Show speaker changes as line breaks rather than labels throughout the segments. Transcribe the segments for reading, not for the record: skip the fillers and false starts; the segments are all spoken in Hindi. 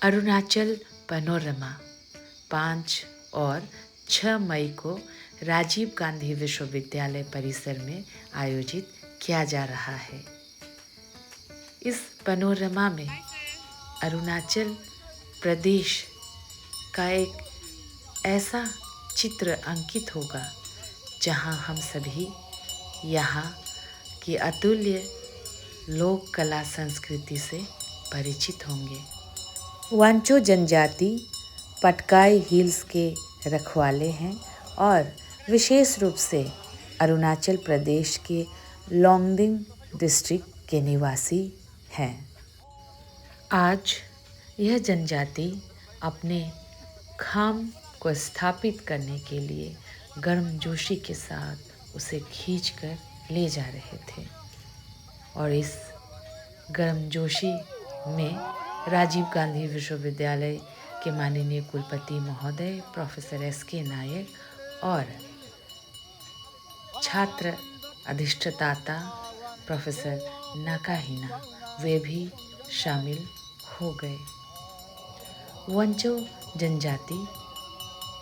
अरुणाचल पैनोरमा 5 और 6 मई को राजीव गांधी विश्वविद्यालय परिसर में आयोजित किया जा रहा है। इस पैनोरमा में अरुणाचल प्रदेश का एक ऐसा चित्र अंकित होगा जहां हम सभी यहाँ की अतुल्य लोक कला संस्कृति से परिचित होंगे। वांचो जनजाति पटकाई हिल्स के रखवाले हैं और विशेष रूप से अरुणाचल प्रदेश के लोंगडिंग डिस्ट्रिक्ट के निवासी हैं। आज यह जनजाति अपने खाम को स्थापित करने के लिए गर्मजोशी के साथ उसे खींचकर ले जा रहे थे और इस गर्मजोशी में राजीव गांधी विश्वविद्यालय के माननीय कुलपति महोदय प्रोफेसर S.K. नायक और छात्र अधिष्ठाता प्रोफेसर नाकाहिना वे भी शामिल हो गए। वांचो जनजाति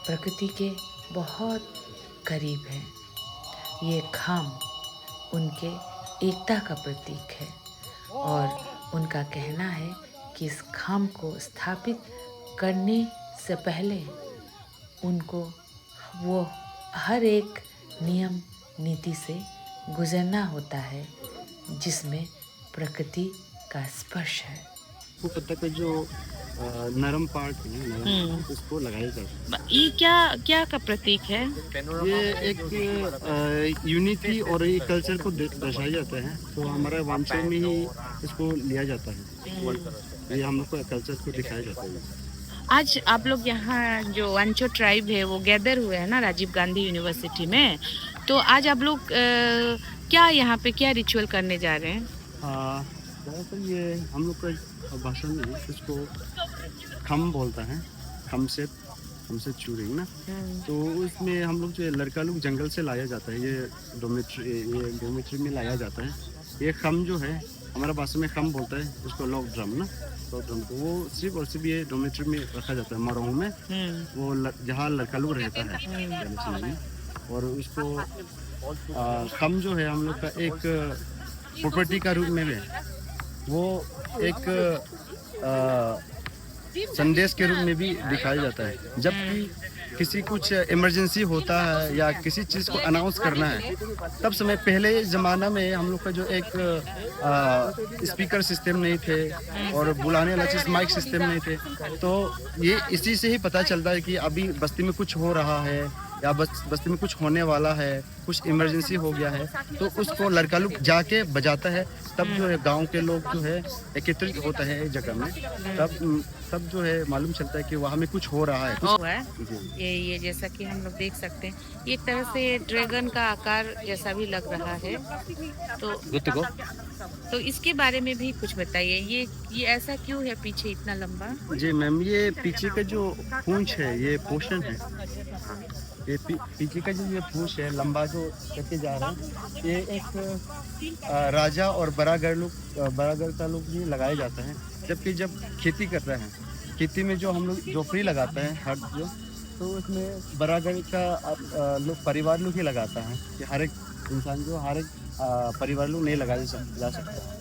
प्रकृति के बहुत करीब है। ये खाम उनके एकता का प्रतीक है और उनका कहना है कि इस खाम को स्थापित करने से पहले उनको वो हर एक नियम नीति से गुजरना होता है जिसमें प्रकृति का स्पर्श है।
वो पत्ता का जो नरम पार्ट है नरम उसको लगाया जाता है।
ये क्या का प्रतीक है?
ये एक यूनिटी और एक कल्चर को दर्शाया जाता है। तो हमारा वांचो में ही इसको लिया जाता है। ये हम लोग को कल्चर को दिखाया जाता है।
आज आप लोग यहाँ जो वांचो ट्राइब है वो गैदर हुए हैं ना राजीव गांधी यूनिवर्सिटी में, तो आज आप लोग क्या यहाँ पे क्या रिचुअल करने जा रहे हैं?
दरअसल ये हम लोग का भाषा में इसको खम बोलता है। खम से चूरिंग ना। तो उसमें हम लोग जो लड़का लोग जंगल से लाया जाता है। ये डोमेट्री में लाया जाता है। ये खम जो है हमारा भाषा में खम बोलता है, उसको लोग ड्रम ना। तो ड्रम को वो सिर्फ और सिर्फ ये डोमेट्री में रखा जाता है मरों में। वो जहाँ लड़का लोग रहता है और उसको खम जो है हम लोग का एक प्रॉपर्टी का रूप में है। वो एक संदेश के रूप में भी दिखाया जाता है। जब भी किसी कुछ इमरजेंसी होता है या किसी चीज़ को अनाउंस करना है, तब समय पहले ज़माना में हम लोग का जो एक स्पीकर सिस्टम नहीं थे और बुलाने वाला चीज़ माइक सिस्टम नहीं थे, तो ये इसी से ही पता चलता है कि अभी बस्ती में कुछ हो रहा है या बस्ती में कुछ होने वाला है, कुछ इमरजेंसी हो गया है, तो उसको लड़का लोग जाके बजाता है। तब जो है गांव के लोग जो है एकत्रित होता है एक जगह में, तब जो है मालूम चलता है कि वहाँ में कुछ हो रहा है।
ये जैसा कि हम लोग देख सकते हैं, ये एक तरह से ड्रैगन का आकार जैसा भी लग रहा है। तो इसके बारे में भी कुछ बताइए। ये ऐसा क्यों है पीछे इतना लंबा?
जी मैम, ये पीछे का जो पूंछ है ये पोषण है। ये पीछे का जो ये पूंछ है लंबा जो करके जा रहा है, ये एक राजा और बरागर का लोग भी लगाया जाता है। जबकि जब खेती करता है, खेती में जो हम लोग जोफरी लगाते हैं हर जो, तो उसमें बरागर का लोग परिवार लोग ही लगाता है कि हर एक इंसान जो हर एक परिवार लोग नहीं लगाया जा सकता।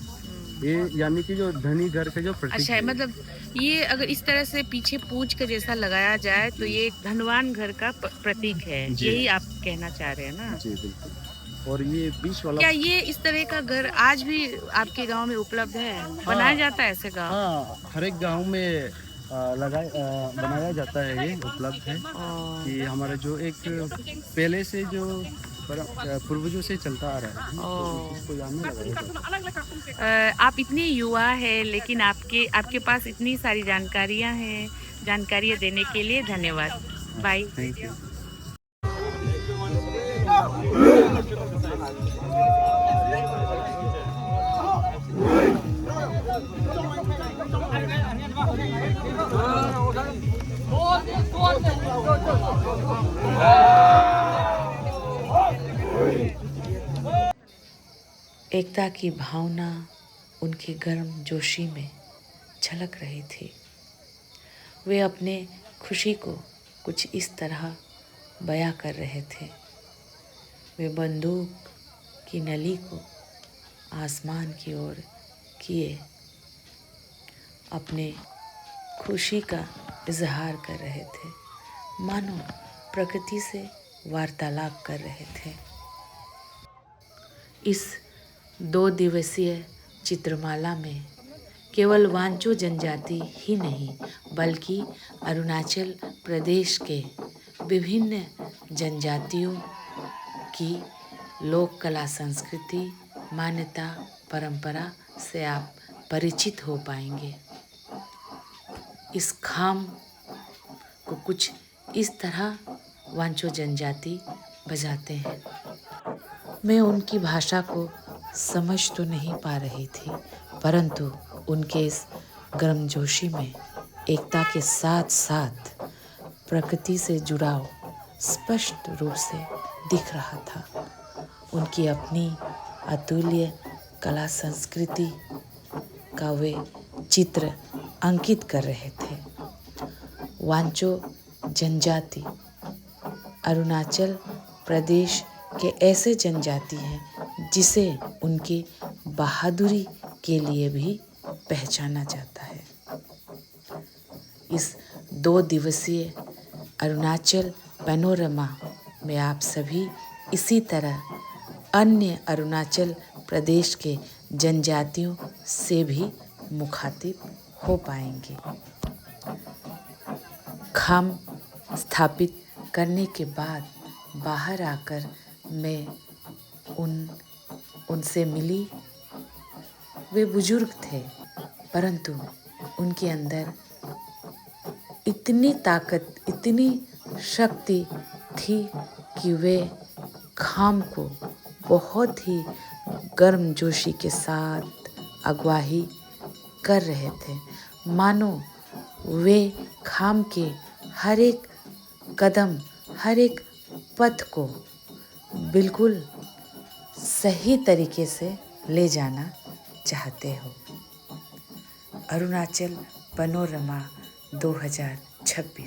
ये यानी कि जो धनी घर का जो प्रतीक।
अच्छा है, मतलब ये अगर इस तरह से पीछे पूंछ के जैसा लगाया जाए तो ये एक धनवान घर का प्रतीक है, यही आप कहना चाह रहे हैं ना? जी
बिल्कुल। और ये बीच वाला,
क्या ये इस तरह का घर आज भी आपके गांव में उपलब्ध है? बनाया जाता है ऐसे गांव?
हाँ, हर एक गांव में बनाया जाता है। ये उपलब्ध है कि हमारा जो एक पहले से जो पूर्वजों से चलता आ रहा है, तो इसको जानने लगा।
आप इतने युवा है लेकिन आपके पास इतनी सारी जानकारियां देने के लिए धन्यवाद। बाय।
Thank you.
एकता की भावना उनकी गर्म जोशी में झलक रही थी। वे अपने खुशी को कुछ इस तरह बयां कर रहे थे। वे बंदूक की नली को आसमान की ओर किए अपने खुशी का इजहार कर रहे थे, मानो प्रकृति से वार्तालाप कर रहे थे। इस 2 दिवसीय चित्रमाला में केवल वांचो जनजाति ही नहीं बल्कि अरुणाचल प्रदेश के विभिन्न जनजातियों की लोक कला, संस्कृति, मान्यता, परंपरा से आप परिचित हो पाएंगे। इस खाम को कुछ इस तरह वांचो जनजाति बजाते हैं। मैं उनकी भाषा को समझ तो नहीं पा रही थी, परंतु उनके इस गर्मजोशी में एकता के साथ साथ प्रकृति से जुड़ाव स्पष्ट रूप से दिख रहा था। उनकी अपनी अतुल्य कला संस्कृति का वे चित्र अंकित कर रहे थे। वांचो जनजाति अरुणाचल प्रदेश के ऐसे जनजाति हैं जिसे उनकी बहादुरी के लिए भी पहचाना जाता है। इस 2 दिवसीय अरुणाचल पैनोरमा में आप सभी इसी तरह अन्य अरुणाचल प्रदेश के जनजातियों से भी मुखातिब हो पाएंगे। खाम स्थापित करने के बाद बाहर आकर मैं उनसे मिली। वे बुजुर्ग थे, परंतु उनके अंदर इतनी ताकत, इतनी शक्ति थी कि वे खाम को बहुत ही गर्मजोशी के साथ अगुवाई कर रहे थे, मानो वे खाम के हर एक कदम, हर एक पथ को बिल्कुल सही तरीके से ले जाना चाहते हो। अरुणाचल पैनोरमा 2026।